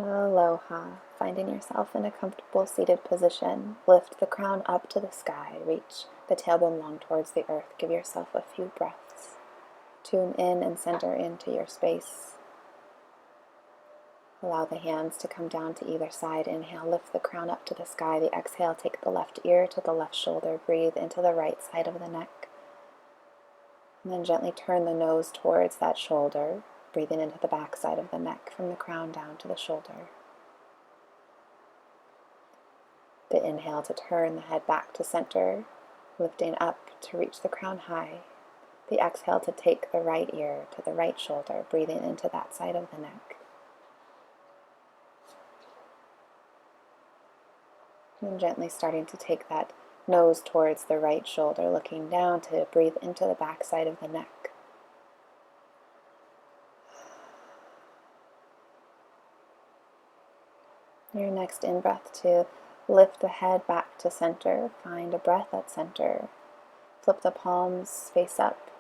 Aloha. Finding yourself in a comfortable seated position, lift the crown up to the sky, reach the tailbone long towards the earth. Give yourself a few breaths. Tune in and center into your space. Allow the hands to come down to either side. Inhale, lift the crown up to the sky. The exhale, take the left ear to the left shoulder. Breathe into the right side of the neck. And then gently turn the nose towards that shoulder, breathing into the back side of the neck from the crown down to the shoulder. The inhale to turn the head back to center, lifting up to reach the crown high. The exhale to take the right ear to the right shoulder, breathing into that side of the neck. And gently starting to take that nose towards the right shoulder, looking down to breathe into the back side of the neck. Your next in-breath to lift the head back to center. Find a breath at center. Flip the palms face up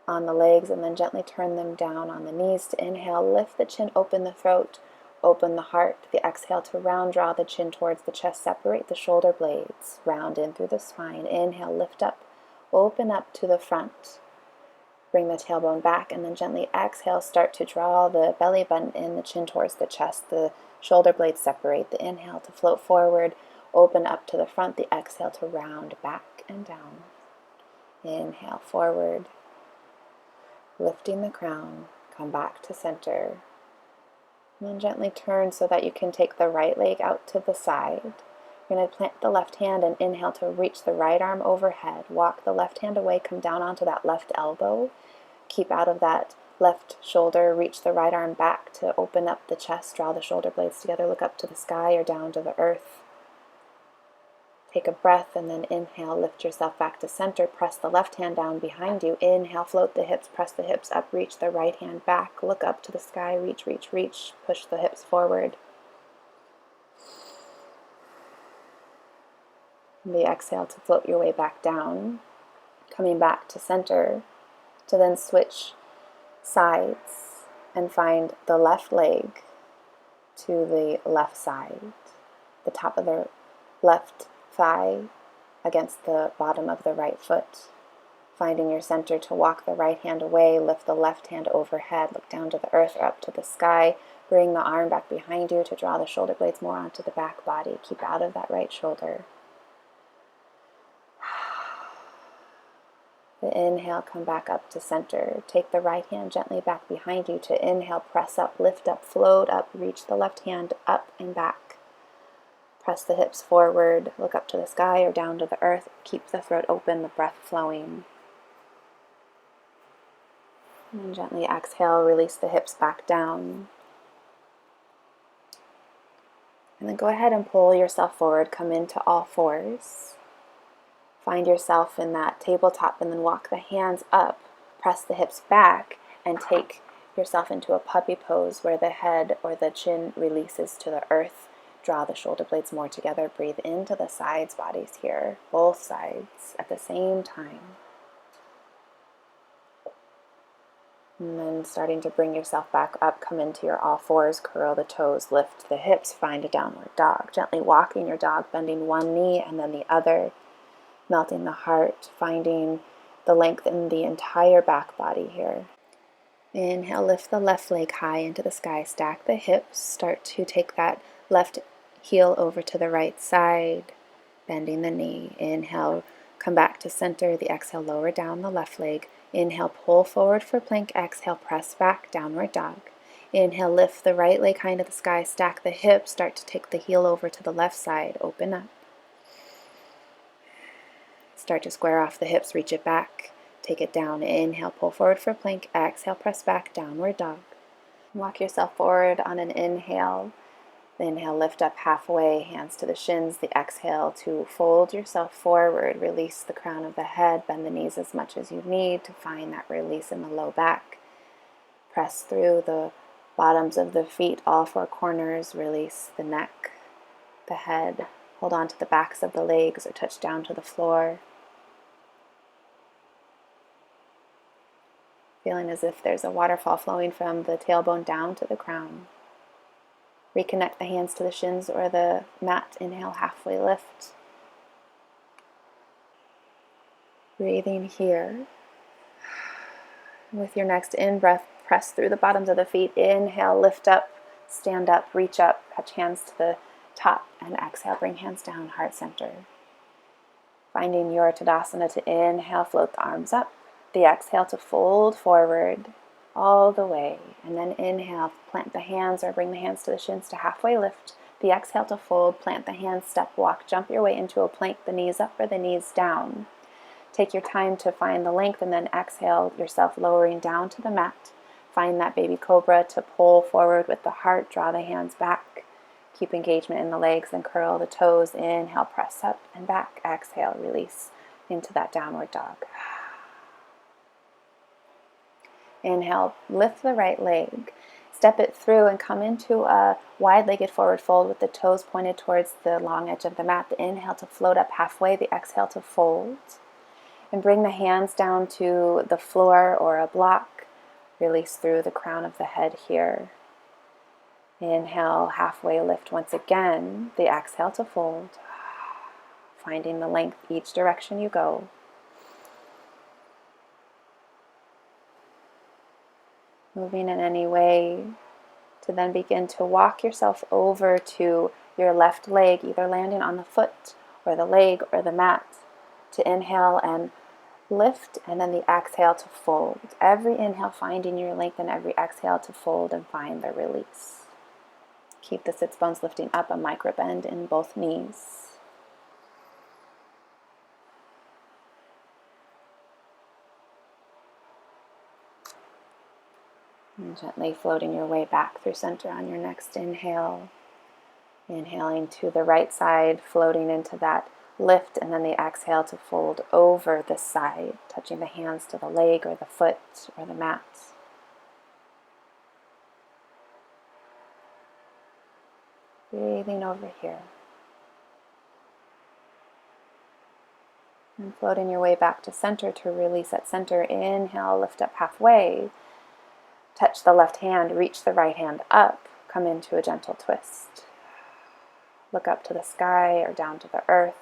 on the legs and then gently turn them down on the knees to inhale. Lift the chin, open the throat, open the heart. The exhale to round, draw the chin towards the chest. Separate the shoulder blades. Round in through the spine. Inhale, lift up, open up to the front. Bring the tailbone back and then gently exhale. Start to draw the belly button in, the chin towards the chest. The shoulder blades separate. The inhale to float forward, open up to the front. The exhale to round back and down. Inhale forward, lifting the crown. Come back to center. And then gently turn so that you can take the right leg out to the side. You're going to plant the left hand and inhale to reach the right arm overhead. Walk the left hand away, come down onto that left elbow. Keep out of that left shoulder, reach the right arm back to open up the chest, draw the shoulder blades together, look up to the sky or down to the earth. Take a breath and then inhale, lift yourself back to center, press the left hand down behind you. Inhale, float the hips, press the hips up, reach the right hand back, look up to the sky, reach, reach, reach, push the hips forward. And the exhale to float your way back down, coming back to center, to then switch sides and find the left leg to the left side, the top of the left thigh against the bottom of the right foot. Finding your center to walk the right hand away, lift the left hand overhead, look down to the earth or up to the sky, bring the arm back behind you to draw the shoulder blades more onto the back body. Keep out of that right shoulder. The inhale, come back up to center. Take the right hand gently back behind you to inhale, press up, lift up, float up, reach the left hand up and back. Press the hips forward, look up to the sky or down to the earth. Keep the throat open, the breath flowing. And then gently exhale, release the hips back down. And then go ahead and pull yourself forward, come into all fours. Find yourself in that tabletop and then walk the hands up, press the hips back, and take yourself into a puppy pose where the head or the chin releases to the earth. Draw the shoulder blades more together. Breathe into the sides bodies here, both sides at the same time. And then starting to bring yourself back up, come into your all fours, curl the toes, lift the hips, find a downward dog. Gently walking your dog, bending one knee and then the other. Melting the heart, finding the length in the entire back body here. Inhale, lift the left leg high into the sky, stack the hips, start to take that left heel over to the right side, bending the knee. Inhale, come back to center, the exhale, lower down the left leg. Inhale, pull forward for plank, exhale, press back, downward dog. Inhale, lift the right leg high into the sky, stack the hips, start to take the heel over to the left side, open up. Start to square off the hips, reach it back, take it down. Inhale, pull forward for plank. Exhale, press back, downward dog. Walk yourself forward on an inhale. The inhale, lift up halfway, hands to the shins. The exhale to fold yourself forward, release the crown of the head, bend the knees as much as you need to find that release in the low back. Press through the bottoms of the feet, all four corners, release the neck, the head. Hold on to the backs of the legs or touch down to the floor. Feeling as if there's a waterfall flowing from the tailbone down to the crown. Reconnect the hands to the shins or the mat. Inhale, halfway lift. Breathing here. With your next in-breath, press through the bottoms of the feet. Inhale, lift up, stand up, reach up, touch hands to the top, and exhale, bring hands down, heart center. Finding your Tadasana to inhale, float the arms up. The exhale to fold forward all the way. And then inhale, plant the hands or bring the hands to the shins to halfway lift. The exhale to fold, plant the hands, step, walk, jump your way into a plank, the knees up or the knees down. Take your time to find the length and then exhale yourself lowering down to the mat. Find that baby cobra to pull forward with the heart, draw the hands back. Keep engagement in the legs and curl the toes. Inhale, press up and back. Exhale, release into that downward dog. Inhale, lift the right leg. Step it through and come into a wide-legged forward fold with the toes pointed towards the long edge of the mat. The inhale to float up halfway, the exhale to fold. And bring the hands down to the floor or a block. Release through the crown of the head here. Inhale, halfway lift once again. The exhale to fold. Finding the length each direction you go. Moving in any way to then begin to walk yourself over to your left leg, either landing on the foot or the leg or the mat. To inhale and lift, and then the exhale to fold. Every inhale finding your length, and every exhale to fold and find the release. Keep the sits bones lifting up, a micro bend in both knees. And gently floating your way back through center on your next inhale. Inhaling to the right side, floating into that lift, and then the exhale to fold over the side, touching the hands to the leg or the foot or the mat. Breathing over here. And floating your way back to center to release at center. Inhale, lift up halfway. Touch the left hand, reach the right hand up. Come into a gentle twist. Look up to the sky or down to the earth.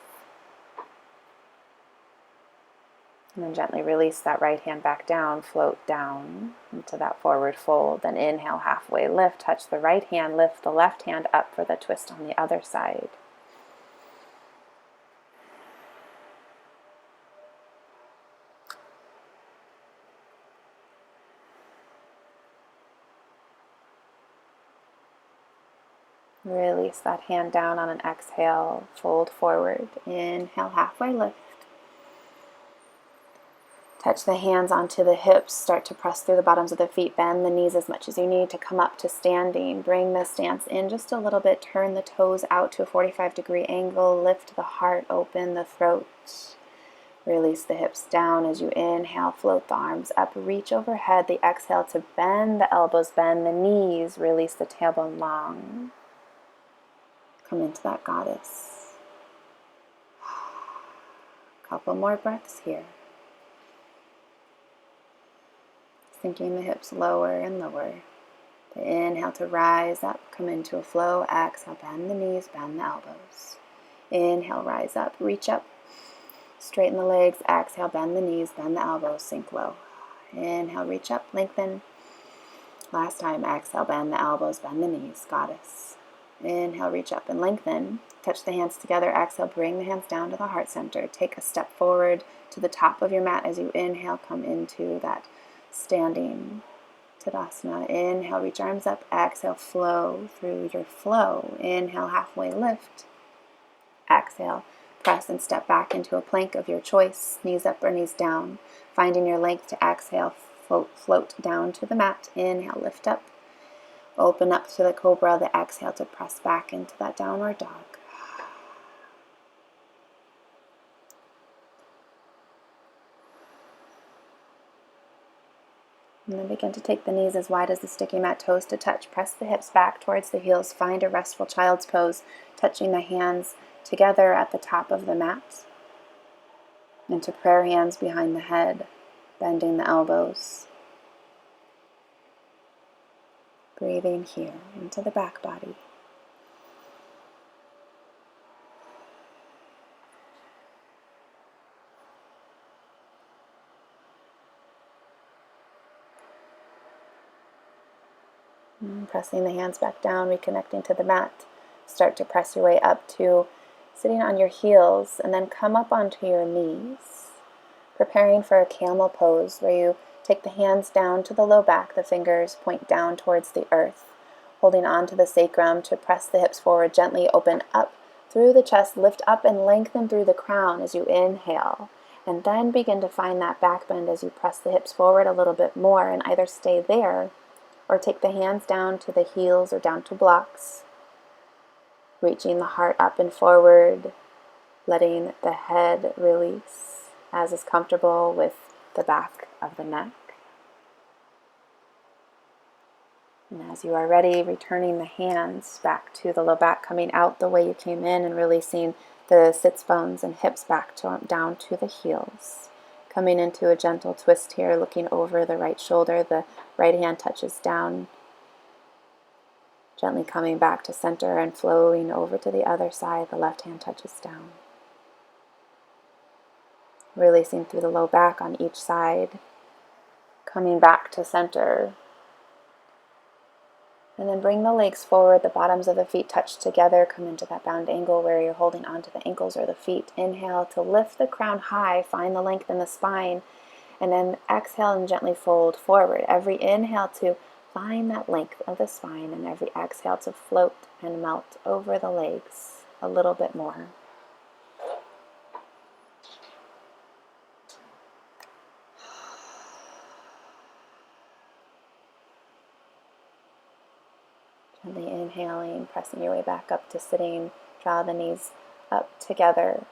And then gently release that right hand back down, float down into that forward fold. Then inhale, halfway lift, touch the right hand, lift the left hand up for the twist on the other side. Release that hand down on an exhale, fold forward. Inhale, halfway lift. Touch the hands onto the hips, start to press through the bottoms of the feet, bend the knees as much as you need to come up to standing. Bring the stance in just a little bit, turn the toes out to a 45-degree angle, lift the heart, open the throat. Release the hips down as you inhale, float the arms up, reach overhead. The exhale to bend the elbows, bend the knees, release the tailbone long. Come into that goddess. Couple more breaths here. Sinking the hips lower and lower. The inhale to rise up, come into a flow. Exhale, bend the knees, bend the elbows. Inhale, rise up, reach up. Straighten the legs. Exhale, bend the knees, bend the elbows, sink low. Inhale, reach up, lengthen. Last time, exhale, bend the elbows, bend the knees, goddess. Inhale, reach up and lengthen. Touch the hands together. Exhale, bring the hands down to the heart center. Take a step forward to the top of your mat as you inhale, come into that standing Tadasana. Inhale, reach arms up. Exhale, flow through your flow. Inhale, halfway lift. Exhale, press and step back into a plank of your choice. Knees up or knees down. Finding your length to exhale, float down to the mat. Inhale, lift up. Open up to the cobra. The exhale to press back into that downward dog. And then begin to take the knees as wide as the sticky mat, toes to touch. Press the hips back towards the heels. Find a restful child's pose, touching the hands together at the top of the mat. Into prayer hands behind the head, bending the elbows. Breathing here into the back body. Pressing the hands back down, reconnecting to the mat. Start to press your way up to sitting on your heels, and then come up onto your knees, preparing for a camel pose where you take the hands down to the low back, the fingers point down towards the earth, holding on to the sacrum to press the hips forward, gently open up through the chest, lift up and lengthen through the crown as you inhale, and then begin to find that back bend as you press the hips forward a little bit more, and either stay there or take the hands down to the heels or down to blocks, reaching the heart up and forward, letting the head release as is comfortable with the back of the neck. And as you are ready, returning the hands back to the low back, coming out the way you came in and releasing the sits bones and hips back down to the heels. Coming into a gentle twist here, looking over the right shoulder, the right hand touches down. Gently coming back to center and flowing over to the other side, the left hand touches down. Releasing through the low back on each side, coming back to center. And then bring the legs forward, the bottoms of the feet touch together, come into that bound angle where you're holding onto the ankles or the feet. Inhale to lift the crown high, find the length in the spine, and then exhale and gently fold forward. Every inhale to find that length of the spine, and every exhale to float and melt over the legs a little bit more. Gently inhaling, pressing your way back up to sitting. Draw the knees up together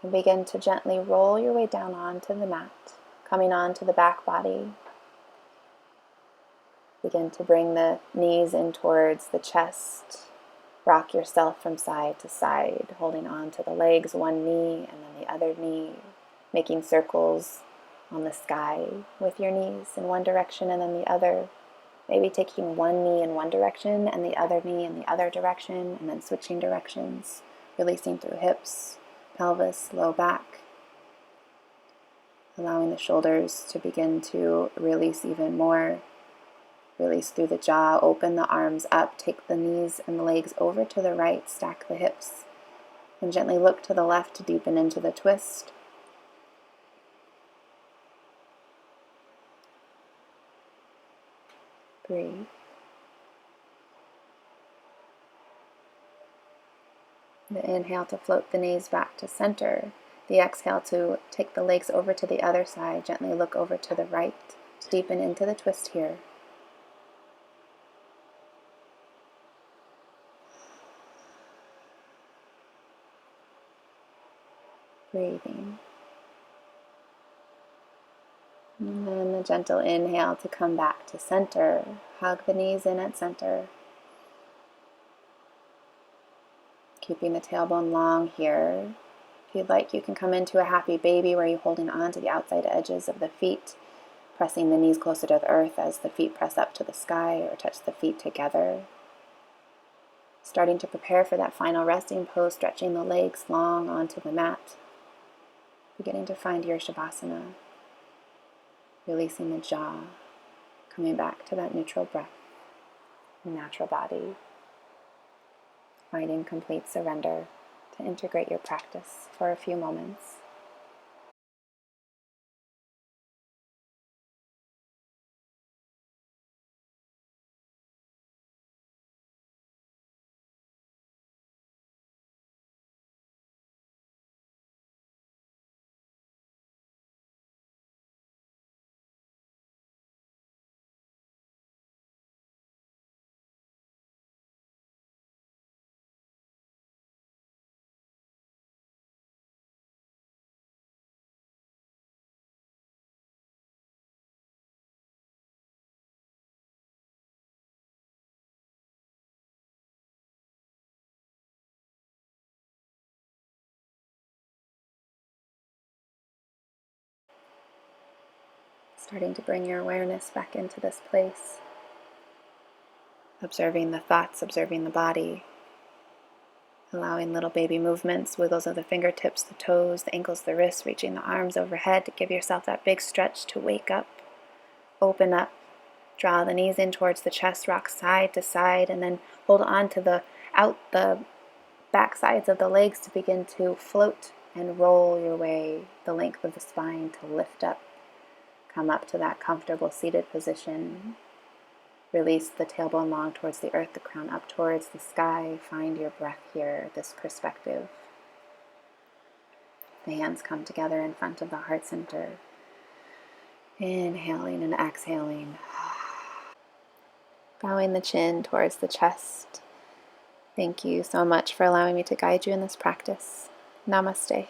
and begin to gently roll your way down onto the mat, coming onto the back body. Begin to bring the knees in towards the chest. Rock yourself from side to side, holding on to the legs, one knee and then the other knee, making circles on the sky with your knees in one direction and then the other. Maybe taking one knee in one direction and the other knee in the other direction, and then switching directions, releasing through hips, pelvis, low back. Allowing the shoulders to begin to release even more. Release through the jaw, open the arms up, take the knees and the legs over to the right, stack the hips, and gently look to the left to deepen into the twist. Breathe. The inhale to float the knees back to center. The exhale to take the legs over to the other side. Gently look over to the right to deepen into the twist here. Breathing. And then the gentle inhale to come back to center. Hug the knees in at center. Keeping the tailbone long here. If you'd like, you can come into a happy baby where you're holding on to the outside edges of the feet, pressing the knees closer to the earth as the feet press up to the sky or touch the feet together. Starting to prepare for that final resting pose, stretching the legs long onto the mat. Beginning to find your Shavasana. Releasing the jaw, coming back to that neutral breath, natural body. Finding complete surrender to integrate your practice for a few moments. Starting to bring your awareness back into this place. Observing the thoughts, observing the body. Allowing little baby movements, wiggles of the fingertips, the toes, the ankles, the wrists, reaching the arms overhead to give yourself that big stretch to wake up, open up, Draw the knees in towards the chest, rock side to side, and then hold on to the back sides of the legs to begin to float and roll your way the length of the spine to lift up. Come up to that comfortable seated position. Release the tailbone long towards the earth, the crown up towards the sky. Find your breath here, this perspective. The hands come together in front of the heart center. Inhaling and exhaling. Bowing the chin towards the chest. Thank you so much for allowing me to guide you in this practice. Namaste.